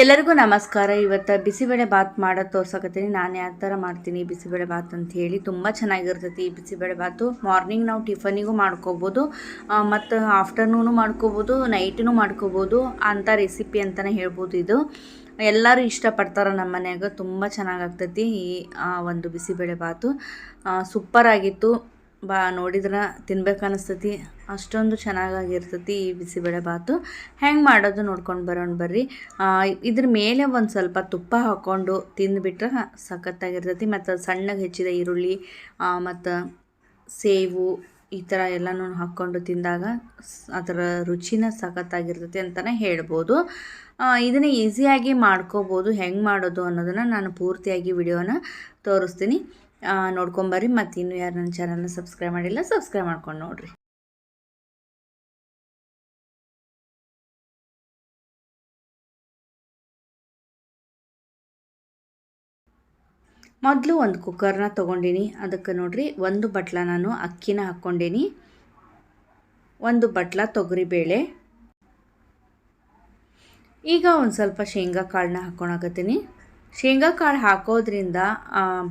ಎಲ್ಲರಿಗೂ ನಮಸ್ಕಾರ. ಇವತ್ತು ಬಿಸಿಬೇಳೆ ಬಾತ್ ಮಾಡೋದು ತೋರ್ಸಕತ್ತೀನಿ. ನಾನು ಯಾವ ಥರ ಮಾಡ್ತೀನಿ ಬಿಸಿಬೇಳೆ ಬಾತ್ ಅಂತ ಹೇಳಿ. ತುಂಬ ಚೆನ್ನಾಗಿರ್ತೈತಿ ಈ ಬಿಸಿಬೇಳೆ ಬಾತು. ಮಾರ್ನಿಂಗ್ ನಾವು ಟಿಫನಿಗೂ ಮಾಡ್ಕೋಬೋದು, ಮತ್ತು ಆಫ್ಟರ್ನೂನು ಮಾಡ್ಕೋಬೋದು, ನೈಟೂ ಮಾಡ್ಕೋಬೋದು ಅಂಥ ರೆಸಿಪಿ ಅಂತಲೇ ಹೇಳ್ಬೋದು. ಇದು ಎಲ್ಲರೂ ಇಷ್ಟಪಡ್ತಾರೆ ನಮ್ಮ ಮನ್ಯಾಗ. ತುಂಬ ಚೆನ್ನಾಗಾಗ್ತೈತಿ ಈ ಒಂದು ಬಿಸಿಬೇಳೆ ಬಾತು. ಸೂಪರಾಗಿತ್ತು. ನೋಡಿದ್ರೆ ತಿನ್ಬೇಕನ್ನಿಸ್ತೈತಿ, ಅಷ್ಟೊಂದು ಚೆನ್ನಾಗಿರ್ತೈತಿ ಈ ಬಿಸಿಬೇಳೆ ಬಾತು. ಹೆಂಗೆ ಮಾಡೋದು ನೋಡ್ಕೊಂಡು ಬರೋಣ ಬರ್ರಿ. ಇದ್ರ ಮೇಲೆ ಒಂದು ಸ್ವಲ್ಪ ತುಪ್ಪ ಹಾಕ್ಕೊಂಡು ತಿಂದುಬಿಟ್ರೆ ಸಖತ್ತಾಗಿರ್ತೈತಿ. ಮತ್ತು ಸಣ್ಣಗೆ ಹೆಚ್ಚಿದ ಈರುಳ್ಳಿ ಮತ್ತು ಸೇವು ಈ ಥರ ಎಲ್ಲನೂ ಹಾಕ್ಕೊಂಡು ತಿಂದಾಗ ಅದರ ರುಚಿನ ಸಖತ್ತಾಗಿರ್ತೈತಿ ಅಂತಲೇ ಹೇಳ್ಬೋದು. ಇದನ್ನು ಈಸಿಯಾಗಿ ಮಾಡ್ಕೋಬೋದು. ಹೆಂಗೆ ಮಾಡೋದು ಅನ್ನೋದನ್ನು ನಾನು ಪೂರ್ತಿಯಾಗಿ ವಿಡಿಯೋನ ತೋರಿಸ್ತೀನಿ, ನೋಡ್ಕೊಂಬರ್ರಿ. ಮತ್ತು ಇನ್ನೂ ಯಾರು ನನ್ನ ಚಾನಲ್ನ ಸಬ್ಸ್ಕ್ರೈಬ್ ಮಾಡಿಲ್ಲ ಸಬ್ಸ್ಕ್ರೈಬ್ ಮಾಡ್ಕೊಂಡು ನೋಡಿರಿ. ಮೊದಲು ಒಂದು ಕುಕ್ಕರ್ನ ತೊಗೊಂಡಿನಿ. ಅದಕ್ಕೆ ನೋಡಿರಿ, ಒಂದು ಬಟ್ಲ ನಾನು ಅಕ್ಕಿನ ಹಾಕ್ಕೊಂಡೀನಿ, ಒಂದು ಬಟ್ಲ ತೊಗರಿಬೇಳೆ, ಈಗ ಒಂದು ಸ್ವಲ್ಪ ಶೇಂಗಾ ಕಾಳನ್ನ ಹಾಕ್ಕೊಳಕತ್ತೀನಿ. ಶೇಂಗಾ ಕಾಳು ಹಾಕೋದ್ರಿಂದ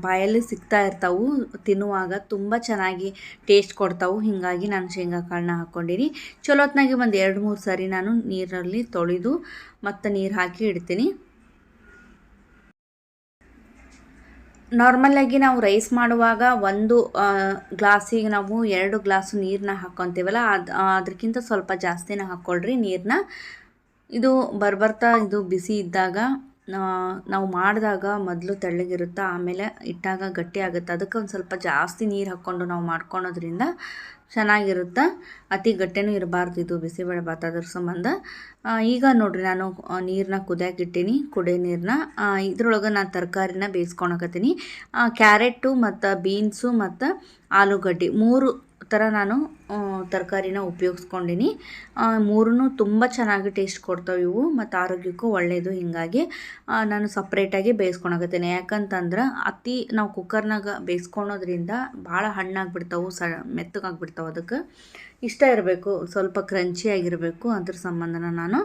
ಬಾಯಲ್ಲಿ ಸಿಗ್ತಾ ಇರ್ತಾವೆ, ತಿನ್ನುವಾಗ ತುಂಬ ಚೆನ್ನಾಗಿ ಟೇಸ್ಟ್ ಕೊಡ್ತಾವೆ. ಹೀಗಾಗಿ ನಾನು ಶೇಂಗಾ ಕಾಳನ್ನ ಹಾಕ್ಕೊಂಡೀನಿ. ಚಲೋತ್ನಾಗಿ ಒಂದು 2-3 ಸಾರಿ ನಾನು ನೀರಲ್ಲಿ ತೊಳೆದು ಮತ್ತು ನೀರು ಹಾಕಿ ಇಡ್ತೀನಿ. ನಾರ್ಮಲಾಗಿ ನಾವು ರೈಸ್ ಮಾಡುವಾಗ ಒಂದು ಗ್ಲಾಸಿಗೆ ನಾವು 2 ಗ್ಲಾಸು ನೀರನ್ನ ಹಾಕ್ಕೊತೀವಲ್ಲ, ಅದಕ್ಕಿಂತ ಸ್ವಲ್ಪ ಜಾಸ್ತಿನೇ ಹಾಕ್ಕೊಳ್ರಿ ನೀರನ್ನ. ಇದು ಬರ್ಬರ್ತಾ ಇದು ಬಿಸಿ ಇದ್ದಾಗ ನಾವು ಮಾಡಿದಾಗ ಮೊದಲು ತೆಳ್ಳಗಿರುತ್ತೆ, ಆಮೇಲೆ ಇಟ್ಟಾಗ ಗಟ್ಟಿ ಆಗುತ್ತೆ. ಅದಕ್ಕೆ ಒಂದು ಸ್ವಲ್ಪ ಜಾಸ್ತಿ ನೀರು ಹಾಕ್ಕೊಂಡು ನಾವು ಮಾಡ್ಕೊಳೋದ್ರಿಂದ ಚೆನ್ನಾಗಿರುತ್ತೆ. ಅತಿ ಗಟ್ಟಿನೂ ಇರಬಾರ್ದು ಇದು ಬಿಸಿಬೇಳೆ ಬಾತ್, ಅದ್ರ ಸಂಬಂಧ. ಈಗ ನೋಡಿರಿ, ನಾನು ನೀರನ್ನ ಕುದಿಯಾಕಿಟ್ಟೀನಿ, ಕುಡಿಯೋ ನೀರನ್ನ. ಇದ್ರೊಳಗೆ ನಾನು ತರಕಾರಿನ ಬೇಯಿಸ್ಕೊಳಕತ್ತೀನಿ. ಕ್ಯಾರೆಟು ಮತ್ತು ಬೀನ್ಸು ಮತ್ತು ಆಲೂಗಡ್ಡೆ 3 ಥರ ನಾನು ತರಕಾರಿನ ಉಪಯೋಗಿಸ್ಕೊಂಡಿನಿ. 3 ತುಂಬ ಚೆನ್ನಾಗಿ ಟೇಸ್ಟ್ ಕೊಡ್ತಾವೆ ಇವು, ಮತ್ತು ಆರೋಗ್ಯಕ್ಕೂ ಒಳ್ಳೆಯದು. ಹೀಗಾಗಿ ನಾನು ಸಪ್ರೇಟಾಗಿ ಬೇಯಿಸ್ಕೊಳಕತ್ತೀನಿ. ಯಾಕಂತಂದ್ರೆ ನಾವು ಕುಕ್ಕರ್ನಾಗ ಬೇಯಿಸ್ಕೊಳೋದ್ರಿಂದ ಭಾಳ ಹಣ್ಣಾಗಿಬಿಡ್ತಾವೆ, ಮೆತ್ತಗಾಗ್ಬಿಡ್ತಾವೆ. ಅದಕ್ಕೆ ಇಷ್ಟ ಇರಬೇಕು, ಸ್ವಲ್ಪ ಕ್ರಂಚಿಯಾಗಿರಬೇಕು. ಅದ್ರ ಸಂಬಂಧನ ನಾನು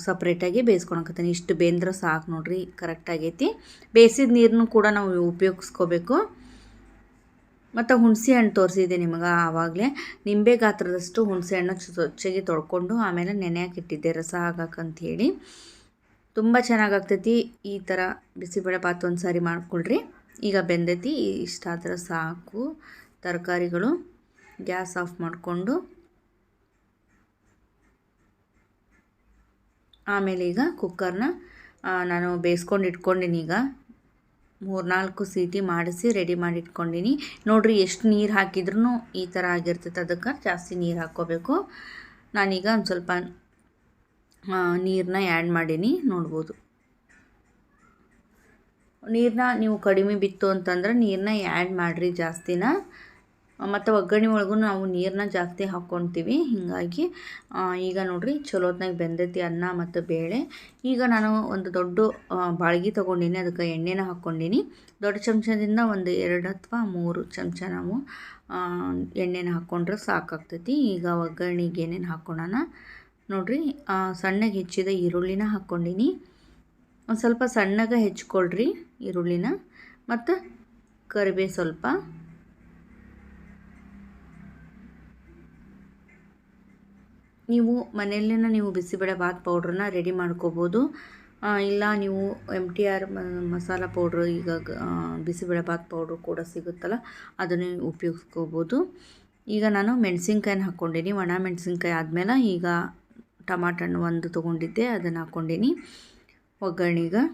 ಸಪ್ರೇಟಾಗಿ ಬೇಯಿಸ್ಕೊಳಕತ್ತೀನಿ. ಇಷ್ಟು ಬೇಂದ್ರೆ ಸಾಕು ನೋಡಿರಿ, ಕರೆಕ್ಟಾಗೈತಿ. ಬೇಯಿಸಿದ ನೀರನ್ನು ಕೂಡ ನಾವು ಉಪಯೋಗಿಸ್ಕೋಬೇಕು. ಮತ್ತು ಹುಣಸೆ ಹಣ್ಣು ತೋರಿಸಿದೆ ನಿಮಗೆ ಆವಾಗಲೇ. ನಿಂಬೆ ಗಾತ್ರದಷ್ಟು ಹುಣಸೆ ಹಣ್ಣು ಸ್ವಚ್ಛಗೆ ತೊಳ್ಕೊಂಡು ಆಮೇಲೆ ನೆನೆಯಾಕಿಟ್ಟಿದ್ದೆ ರಸ ಹಾಕಕ್ಕಂಥೇಳಿ. ತುಂಬ ಚೆನ್ನಾಗಾಗ್ತೈತಿ ಈ ಥರ ಬಿಸಿಬೇಳೆ ಬಾತ್. ಒಂದು ಸಾರಿ ಮಾಡ್ಕೊಳ್ರಿ. ಈಗ ಬೆಂದೈತಿ, ಇಷ್ಟಾದ್ರೆ ಸಾಕು ತರಕಾರಿಗಳು. ಗ್ಯಾಸ್ ಆಫ್ ಮಾಡಿಕೊಂಡು ಆಮೇಲೆ ಈಗ ಕುಕ್ಕರ್ನ ನಾನು ಬೇಯಿಸ್ಕೊಂಡು ಇಟ್ಕೊಂಡಿನಿ. ಈಗ 3-4 ಸೀಟಿ ಮಾಡಿಸಿ ರೆಡಿ ಮಾಡಿ ಇಟ್ಕೊಂಡಿನಿ. ನೋಡಿರಿ, ಎಷ್ಟು ನೀರು ಹಾಕಿದ್ರೂ ಈ ಥರ ಆಗಿರ್ತೈತೆ. ಅದಕ್ಕೆ ಜಾಸ್ತಿ ನೀರು ಹಾಕ್ಕೋಬೇಕು. ನಾನೀಗ ಒಂದು ಸ್ವಲ್ಪ ನೀರನ್ನ ಆ್ಯಡ್ ಮಾಡೀನಿ, ನೋಡ್ಬೋದು. ನೀರನ್ನ ನೀವು ಕಡಿಮೆ ಬಿತ್ತು ಅಂತಂದ್ರೆ ನೀರನ್ನ ಆ್ಯಡ್ ಮಾಡಿರಿ ಜಾಸ್ತಿನ. ಮತ್ತು ಒಗ್ಗರಣೆ ಒಳಗೂ ನಾವು ನೀರನ್ನ ಜಾಸ್ತಿ ಹಾಕ್ಕೊತೀವಿ. ಹೀಗಾಗಿ ಈಗ ನೋಡಿರಿ, ಚಲೋತ್ನಾಗ ಬೆಂದೈತಿ ಅನ್ನ ಮತ್ತು ಬೇಳೆ. ಈಗ ನಾನು ಒಂದು ದೊಡ್ಡ ಬಾಳ್ಗೆ ತೊಗೊಂಡಿನಿ, ಅದಕ್ಕೆ ಎಣ್ಣೆನ ಹಾಕ್ಕೊಂಡಿನಿ. ದೊಡ್ಡ ಚಮಚದಿಂದ ಒಂದು 2 ಅಥವಾ 3 ಚಮಚ ನಾವು ಎಣ್ಣೆನ ಹಾಕ್ಕೊಂಡ್ರೆ ಸಾಕಾಗ್ತೈತಿ. ಈಗ ಒಗ್ಗರಣೆಗೆ ಏನೇನು ಹಾಕ್ಕೊಳ್ಳೋಣ ನೋಡಿರಿ. ಸಣ್ಣಗೆ ಹೆಚ್ಚಿದ ಈರುಳ್ಳಿನ ಹಾಕ್ಕೊಂಡಿನಿ. ಒಂದು ಸ್ವಲ್ಪ ಸಣ್ಣಗೆ ಹೆಚ್ಕೊಳ್ರಿ ಈರುಳ್ಳಿನ. ಮತ್ತು ಕರಿಬೇವು ಸ್ವಲ್ಪ, ನೀವು ಮನೆಯಲ್ಲೇ ನೀವು ಬಿಸಿಬೇಳೆ ಬಾತ್ ಪೌಡ್ರನ್ನ ರೆಡಿ ಮಾಡ್ಕೋಬೋದು. ಇಲ್ಲ ನೀವು MTR ಮಸಾಲ ಪೌಡ್ರು, ಈಗ ಬಿಸಿಬೇಳೆ ಬಾತ್ ಪೌಡ್ರು ಕೂಡ ಸಿಗುತ್ತಲ್ಲ, ಅದನ್ನೇ ಉಪಯೋಗಿಸ್ಕೋಬೋದು. ಈಗ ನಾನು ಮೆಣಸಿನ್ಕಾಯಿನ ಹಾಕ್ಕೊಂಡಿನಿ. ಒಣ ಮೆಣಸಿನ್ಕಾಯಿ ಆದಮೇಲೆ ಈಗ ಟಮಾಟ ಹಣ್ಣು ಒಂದು ತೊಗೊಂಡಿದ್ದೆ, ಅದನ್ನು ಹಾಕ್ಕೊಂಡಿನಿ ಒಗ್ಗರಣೆಗೆ.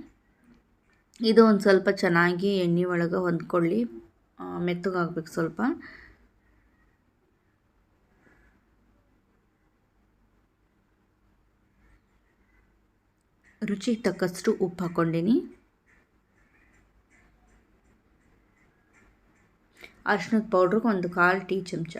ಇದು ಒಂದು ಸ್ವಲ್ಪ ಚೆನ್ನಾಗಿ ಎಣ್ಣೆ ಒಳಗೆ ಹೊಂದ್ಕೊಳ್ಳಿ, ಮೆತ್ತಗಾಗ್ಬೇಕು ಸ್ವಲ್ಪ. ರುಚಿಗೆ ತಕ್ಕಷ್ಟು ಉಪ್ಪು ಹಾಕ್ಕೊಂಡಿನಿ. ಅರಿಶಿಣದ ಪೌಡ್ರಿಗೆ ಒಂದು 1/4 ಟೀ ಚಮಚ.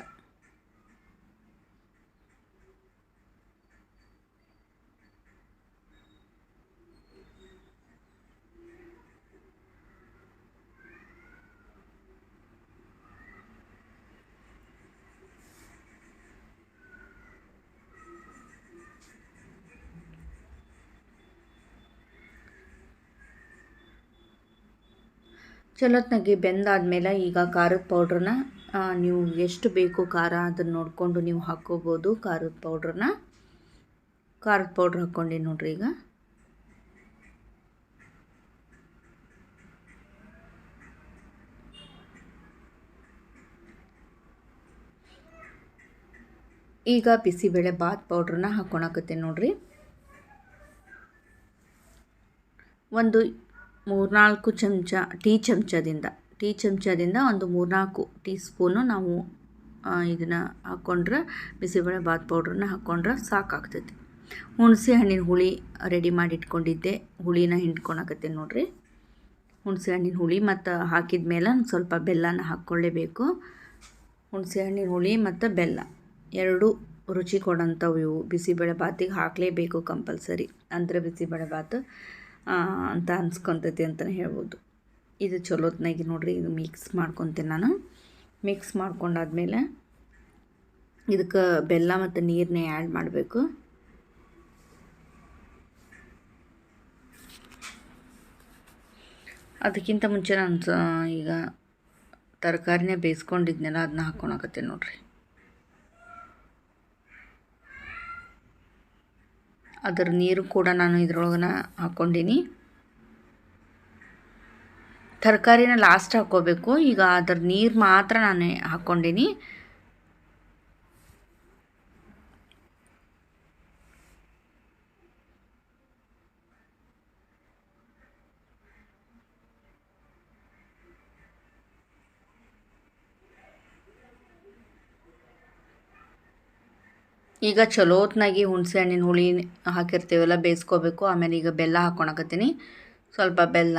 ಚಲೋತ್ನಾಗೆ ಬೆಂದಾದಮೇಲೆ ಈಗ ಖಾರದ ಪೌಡ್ರನ್ನ ನೀವು ಎಷ್ಟು ಬೇಕು ಖಾರ ಅದನ್ನು ನೋಡಿಕೊಂಡು ನೀವು ಹಾಕ್ಕೋಬೋದು. ಖಾರದ ಪೌಡ್ರ್ ಹಾಕ್ಕೊಂಡು ನೋಡ್ರಿ. ಈಗ ಬಿಸಿಬೇಳೆ ಬಾತ್ ಪೌಡ್ರನ್ನ ಹಾಕ್ಕೊಳಕತ್ತೆ ನೋಡ್ರಿ. ಒಂದು 3-4 ಚಮಚ ಟೀ ಚಮಚದಿಂದ ಒಂದು 3-4 ಟೀ ಸ್ಪೂನು ನಾವು ಇದನ್ನು ಹಾಕ್ಕೊಂಡ್ರೆ ಬಿಸಿಬೇಳೆ ಬಾತ್ ಪೌಡ್ರನ್ನ ಹಾಕ್ಕೊಂಡ್ರೆ ಸಾಕಾಗ್ತೈತಿ. ಹುಣಸೆ ಹಣ್ಣಿನ ಹುಳಿ ರೆಡಿ ಮಾಡಿ ಇಟ್ಕೊಂಡಿದ್ದೆ, ಹುಳಿನ ಹಿಂಡ್ಕೊಳಕತ್ತೆ ನೋಡ್ರಿ. ಹುಣಸೆ ಹಣ್ಣಿನ ಹುಳಿ ಮತ್ತು ಹಾಕಿದ ಮೇಲೆ ಸ್ವಲ್ಪ ಬೆಲ್ಲನ ಹಾಕ್ಕೊಳ್ಳೇಬೇಕು. ಹುಣಸೆ ಹಣ್ಣಿನ ಹುಳಿ ಮತ್ತು ಬೆಲ್ಲ ಎರಡೂ ರುಚಿ ಕೊಡೋಂಥವು. ಇವು ಬಿಸಿಬೇಳೆ ಬಾತಿಗೆ ಹಾಕಲೇಬೇಕು ಕಂಪಲ್ಸರಿ, ಅಂದರೆ ಬಿಸಿಬೇಳೆ ಬಾತ್ ಅಂತ ಅನ್ಸ್ಕೊತೈತಿ ಅಂತಲೇ ಹೇಳ್ಬೋದು. ಇದು ಚಲೋತ್ನಾಗಿ ನೋಡ್ರಿ, ಇದು ಮಿಕ್ಸ್ ಮಾಡ್ಕೊತೀನಿ ನಾನು. ಮಿಕ್ಸ್ ಮಾಡ್ಕೊಂಡಾದ್ಮೇಲೆ ಇದಕ್ಕೆ ಬೆಲ್ಲ ಮತ್ತು ನೀರನ್ನೇ ಆ್ಯಡ್ ಮಾಡಬೇಕು. ಅದಕ್ಕಿಂತ ಮುಂಚೆ ನಾನು ಈಗ ತರಕಾರಿನೇ ಬೇಯಿಸ್ಕೊಂಡಿದ್ನೆಲ್ಲ ಅದನ್ನ ಹಾಕ್ಕೊಳಕತ್ತೀನಿ ನೋಡ್ರಿ. ಅದರ ನೀರು ಕೂಡ ನಾನು ಇದ್ರೊಳಗನ ಹಾಕ್ಕೊಂಡೀನಿ. ತರಕಾರಿನ ಲಾಸ್ಟ್ ಹಾಕ್ಕೋಬೇಕು. ಈಗ ಅದರ ನೀರು ಮಾತ್ರ ನಾನು ಹಾಕ್ಕೊಂಡೀನಿ. ಈಗ ಚಲೋತ್ನಾಗಿ ಹುಣಸೆ ಹಣ್ಣಿನ ಹುಳಿ ಹಾಕಿರ್ತೀವಲ್ಲ ಬೇಯಿಸ್ಕೋಬೇಕು. ಆಮೇಲೆ ಈಗ ಬೆಲ್ಲ ಹಾಕ್ಕೊಳಕತ್ತೀನಿ. ಸ್ವಲ್ಪ ಬೆಲ್ಲ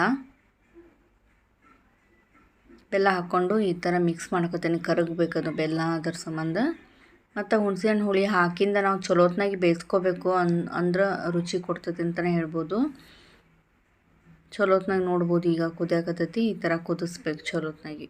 ಹಾಕ್ಕೊಂಡು ಈ ಥರ ಮಿಕ್ಸ್ ಮಾಡ್ಕೊತೀನಿ. ಕರಗಬೇಕದು ಬೆಲ್ಲ, ಅದರ ಸಂಬಂಧ. ಮತ್ತು ಹುಣಸೆ ಹಣ್ಣು ಹುಳಿ ಹಾಕಿಂದ ನಾವು ಚಲೋತ್ನಾಗಿ ಬೇಯಿಸ್ಕೋಬೇಕು, ಅಂದ್ರೆ ರುಚಿ ಕೊಡ್ತೈತಿ ಅಂತಲೇ ಹೇಳ್ಬೋದು. ಚಲೋತ್ನಾಗಿ ನೋಡ್ಬೋದು, ಈಗ ಕುದಿಯಾಕತ್ತೈತಿ. ಈ ಥರ ಕುದಿಸ್ಬೇಕು ಚಲೋತ್ನಾಗಿ.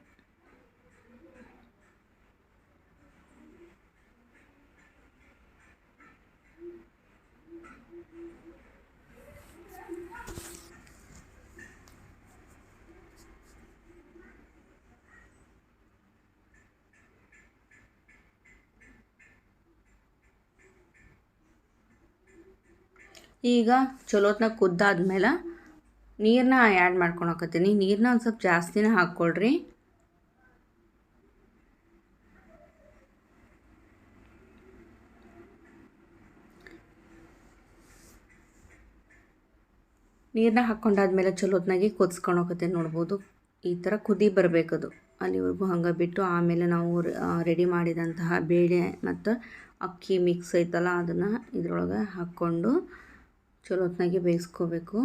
ಈಗ ಚಲೋತ್ನಾಗ ಕುದ್ದಾದ್ಮೇಲೆ ನೀರನ್ನ ಆ್ಯಡ್ ಮಾಡ್ಕೊಳಕತ್ತೀನಿ. ನೀರನ್ನ ಒಂದು ಸ್ವಲ್ಪ ಜಾಸ್ತಿನೇ ಹಾಕ್ಕೊಳ್ರಿ. ನೀರನ್ನ ಹಾಕ್ಕೊಂಡಾದ್ಮೇಲೆ ಚಲೋತ್ನಾಗಿ ಕುದಿಸ್ಕೊಳಕತ್ತೀನಿ ನೋಡ್ಬೋದು. ಈ ಥರ ಕುದಿ ಬರಬೇಕದು, ಅಲ್ಲಿವರೆಗೂ ಹಂಗೆ ಬಿಟ್ಟು ಆಮೇಲೆ ನಾವು ರೆಡಿ ಮಾಡಿದಂತಹ ಬೇಳೆ ಮತ್ತು ಅಕ್ಕಿ ಮಿಕ್ಸ್ ಐತಲ್ಲ ಅದನ್ನು ಇದ್ರೊಳಗೆ ಹಾಕ್ಕೊಂಡು ಚಲೋತ್ನಾಗಿ ಬೇಯಿಸ್ಕೋಬೇಕು.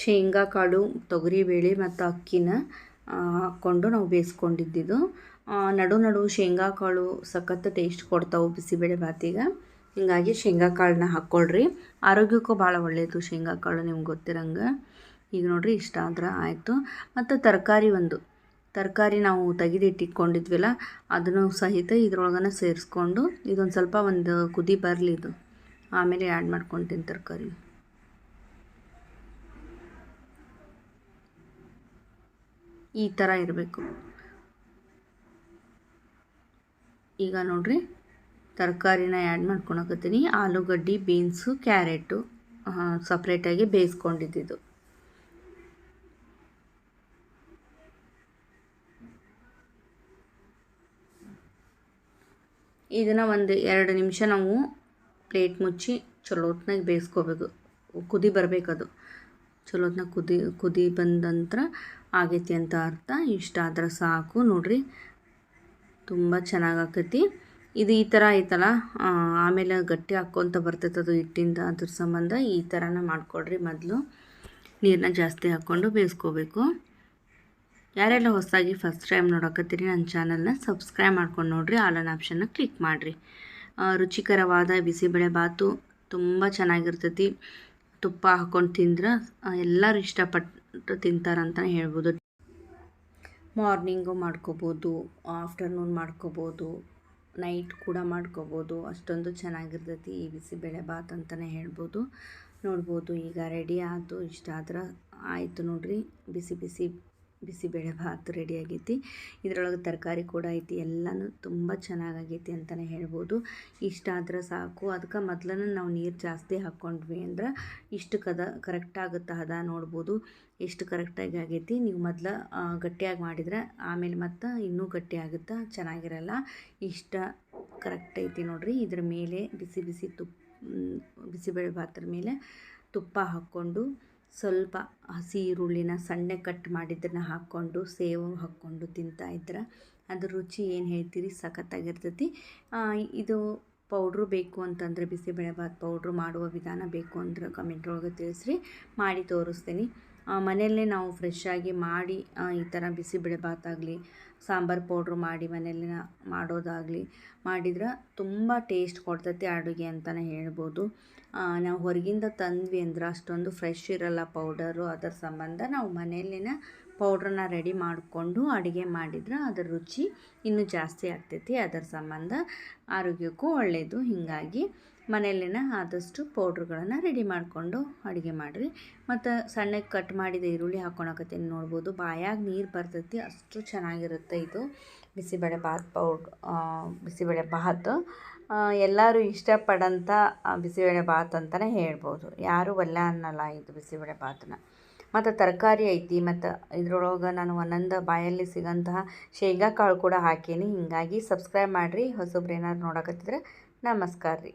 ಶೇಂಗಾ ಕಾಳು, ತೊಗರಿಬೇಳೆ ಮತ್ತು ಅಕ್ಕಿನ ಹಾಕ್ಕೊಂಡು ನಾವು ಬೇಯಿಸ್ಕೊಂಡಿದ್ದು. ನಡು ಶೇಂಗಾ ಕಾಳು ಸಖತ್ ಟೇಸ್ಟ್ ಕೊಡ್ತಾವೆ ಬಿಸಿಬೇಳೆ ಬಾತಿಗೆ. ಹೀಗಾಗಿ ಶೇಂಗಾ ಕಾಳನ್ನ ಹಾಕ್ಕೊಳ್ರಿ. ಆರೋಗ್ಯಕ್ಕೂ ಭಾಳ ಒಳ್ಳೆಯದು ಶೇಂಗಾ ಕಾಳು, ನಿಮ್ಗೆ ಗೊತ್ತಿರಂಗೆ. ಈಗ ನೋಡಿರಿ ಇಷ್ಟ ಆದ್ರೆ ಆಯಿತು. ಮತ್ತು ತರಕಾರಿ ನಾವು ತೆಗೆದಿಟ್ಟಿಟ್ಕೊಂಡಿದ್ವಲ್ಲ ಅದನ್ನು ಸಹಿತ ಇದ್ರೊಳಗನ ಸೇರಿಸ್ಕೊಂಡು ಇದೊಂದು ಸ್ವಲ್ಪ ಒಂದು ಕುದಿ ಬರಲಿ, ಇದು ಆಮೇಲೆ ಆ್ಯಡ್ ಮಾಡ್ಕೊತೀನಿ ತರಕಾರಿ. ಈ ಥರ ಇರಬೇಕು. ಈಗ ನೋಡಿರಿ ತರಕಾರಿನ ಆ್ಯಡ್ ಮಾಡ್ಕೊಳಕತ್ತೀನಿ. ಆಲೂಗಡ್ಡೆ, ಬೀನ್ಸು, ಕ್ಯಾರೆಟು ಸಪ್ರೇಟಾಗಿ ಬೇಯಿಸ್ಕೊಂಡಿದ್ದು. ಇದನ್ನು ಒಂದು 2 ನಿಮಿಷ ನಾವು ಪ್ಲೇಟ್ ಮುಚ್ಚಿ ಚಲೋತ್ನಾಗ ಬೇಯಿಸ್ಕೋಬೇಕು. ಕುದಿ ಬರಬೇಕದು. ಚಲೋತ್ನಾಗ ಕುದಿ ಬಂದ ನಂತರ ಆಗೈತಿ ಅಂತ ಅರ್ಥ. ಇಷ್ಟ ಆದ್ರೆ ಸಾಕು ನೋಡ್ರಿ, ತುಂಬ ಚೆನ್ನಾಗಾಕೈತಿ ಇದು. ಈ ಥರ ಐತಲ್ಲ, ಆಮೇಲೆ ಗಟ್ಟಿ ಹಾಕ್ಕೊತ ಬರ್ತೈತೆ ಅದು ಹಿಟ್ಟಿಂದ, ಅದ್ರ ಸಂಬಂಧ ಈ ಥರನ ಮಾಡಿಕೊಡ್ರಿ. ಮೊದಲು ನೀರನ್ನ ಜಾಸ್ತಿ ಹಾಕ್ಕೊಂಡು ಬೇಯಿಸ್ಕೋಬೇಕು. ಯಾರೆಲ್ಲ ಹೊಸದಾಗಿ ಫಸ್ಟ್ ಟೈಮ್ ನೋಡಕತ್ತೀರಿ ನನ್ನ ಚಾನಲ್ನ ಸಬ್ಸ್ಕ್ರೈಬ್ ಮಾಡ್ಕೊಂಡು ನೋಡಿರಿ. ಆಲ್ ಆಪ್ಷನ್ನ ಕ್ಲಿಕ್ ಮಾಡಿರಿ. ರುಚಿಕರವಾದ ಬಿಸಿಬೇಳೆ ಬಾತು ತುಂಬ ಚೆನ್ನಾಗಿರ್ತೈತಿ. ತುಪ್ಪ ಹಾಕ್ಕೊಂಡು ತಿಂದ್ರೆ ಎಲ್ಲರೂ ಇಷ್ಟಪಟ್ಟು ತಿಂತಾರಂತಲೇ ಹೇಳ್ಬೋದು. ಮಾರ್ನಿಂಗು ಮಾಡ್ಕೋಬೋದು, ಆಫ್ಟರ್ನೂನ್ ಮಾಡ್ಕೋಬೋದು, ನೈಟ್ ಕೂಡ ಮಾಡ್ಕೋಬೋದು. ಅಷ್ಟೊಂದು ಚೆನ್ನಾಗಿರ್ತೈತಿ ಈ ಬಿಸಿಬೇಳೆಬಾತ್ ಅಂತಲೇ ಹೇಳ್ಬೋದು. ನೋಡ್ಬೋದು ಈಗ ರೆಡಿ ಆಯಿತು. ಇಷ್ಟ ಆದ್ರೆ ಆಯಿತು ನೋಡ್ರಿ, ಬಿಸಿ ಬಿಸಿ ಬಿಸಿಬೇಳೆಬಾತ್ ರೆಡಿ ಆಗೈತಿ. ಇದರೊಳಗೆ ತರಕಾರಿ ಕೂಡ ಐತಿ. ಎಲ್ಲನೂ ತುಂಬ ಚೆನ್ನಾಗೈತಿ ಅಂತಲೇ ಹೇಳ್ಬೋದು. ಇಷ್ಟ ಆದ್ರೆ ಸಾಕು. ಅದಕ್ಕೆ ಮೊದಲನೇ ನಾವು ನೀರು ಜಾಸ್ತಿ ಹಾಕ್ಕೊಂಡ್ವಿ ಅಂದ್ರೆ ಇಷ್ಟು ಕರೆಕ್ಟ್ ಆಗುತ್ತೆ ಹದ. ನೋಡ್ಬೋದು ಎಷ್ಟು ಕರೆಕ್ಟಾಗಿ ಆಗೈತಿ. ನೀವು ಮೊದಲು ಗಟ್ಟಿಯಾಗಿ ಮಾಡಿದ್ರೆ ಆಮೇಲೆ ಮತ್ತು ಇನ್ನೂ ಗಟ್ಟಿ ಆಗುತ್ತೆ, ಚೆನ್ನಾಗಿರಲ್ಲ. ಇಷ್ಟ ಕರೆಕ್ಟ್ ಐತಿ ನೋಡ್ರಿ. ಇದ್ರ ಮೇಲೆ ಬಿಸಿ ಬಿಸಿ ಬಿಸಿಬೇಳೆಬಾತರ ಮೇಲೆ ತುಪ್ಪ ಹಾಕ್ಕೊಂಡು ಸ್ವಲ್ಪ ಹಸಿ ಈರುಳ್ಳಿನ ಸಣ್ಣ ಕಟ್ ಮಾಡಿದ್ದನ್ನು ಹಾಕ್ಕೊಂಡು ಸೇವು ಹಾಕ್ಕೊಂಡು ತಿಂತಾಯಿದ್ರೆ ಅದ್ರ ರುಚಿ ಏನು ಹೇಳ್ತೀರಿ, ಸಖತ್ತಾಗಿರ್ತೈತಿ. ಇದು ಪೌಡ್ರು ಬೇಕು ಅಂತಂದರೆ, ಬಿಸಿಬೇಳೆಬಾತ್ ಪೌಡ್ರು ಮಾಡುವ ವಿಧಾನ ಬೇಕು ಅಂದ್ರೆ ಕಮೆಂಟ್ ಒಳಗೆ ತಿಳಿಸ್ರಿ, ಮಾಡಿ ತೋರಿಸ್ತೀನಿ. ಮನೆಯಲ್ಲೇ ನಾವು ಫ್ರೆಶ್ಶಾಗಿ ಮಾಡಿ ಈ ಥರ ಬಿಸಿಬೇಳೆಬಾತ್ ಆಗಲಿ, ಸಾಂಬಾರು ಪೌಡ್ರು ಮಾಡಿ ಮನೆಯಲ್ಲಿ ಮಾಡೋದಾಗಲಿ ಮಾಡಿದ್ರೆ ತುಂಬ ಟೇಸ್ಟ್ ಕೊಡ್ತೈತಿ ಅಡುಗೆ ಅಂತಲೇ ಹೇಳ್ಬೋದು. ನಾವು ಹೊರಗಿಂದ ತಂದ್ವಿ ಅಂದ್ರೆ ಅಷ್ಟೊಂದು ಫ್ರೆಶ್ ಇರಲ್ಲ ಪೌಡರು. ಅದರ ಸಂಬಂಧ ನಾವು ಮನೆಯಲ್ಲಿನ ಪೌಡ್ರನ್ನ ರೆಡಿ ಮಾಡಿಕೊಂಡು ಅಡುಗೆ ಮಾಡಿದ್ರೆ ಅದರ ರುಚಿ ಇನ್ನೂ ಜಾಸ್ತಿ ಆಗ್ತೈತಿ. ಅದರ ಸಂಬಂಧ ಆರೋಗ್ಯಕ್ಕೂ ಒಳ್ಳೆಯದು. ಹೀಗಾಗಿ ಮನೆಯಲ್ಲಿನ ಆದಷ್ಟು ಪೌಡ್ರುಗಳನ್ನು ರೆಡಿ ಮಾಡಿಕೊಂಡು ಅಡುಗೆ ಮಾಡಿರಿ. ಮತ್ತು ಸಣ್ಣಗೆ ಕಟ್ ಮಾಡಿದ ಈರುಳ್ಳಿ ಹಾಕ್ಕೊಳಕತ್ತೀನಿ. ನೋಡ್ಬೋದು ಬಾಯಾಗ ನೀರು ಬರ್ತೈತಿ, ಅಷ್ಟು ಚೆನ್ನಾಗಿರುತ್ತೆ ಇದು ಬಿಸಿಬೇಳೆಬಾತ್ ಬಿಸಿಬೇಳೆಬಾತ್. ಎಲ್ಲರೂ ಇಷ್ಟಪಡೋಂಥ ಬಿಸಿಬೇಳೆಬಾತ್ ಅಂತಲೇ ಹೇಳ್ಬೋದು. ಯಾರೂ ಒಲ್ಲ ಅನ್ನಲ್ಲ ಇದು ಬಿಸಿಬೇಳೆಬಾತನ್ನ. ಮತ್ತು ತರಕಾರಿ ಐತಿ, ಮತ್ತು ಇದ್ರೊಳಗೆ ನಾನು ಒಂದೊಂದು ಬಾಯಲ್ಲಿ ಸಿಗೋಂತಹ ಶೇಂಗಾ ಕಾಳು ಕೂಡ ಹಾಕೀನಿ. ಹೀಗಾಗಿ ಸಬ್ಸ್ಕ್ರೈಬ್ ಮಾಡಿರಿ. ಹೊಸಬ್ರು ಏನಾದ್ರು ನೋಡಕತ್ತಿದ್ರೆ ನಮಸ್ಕಾರ ರೀ.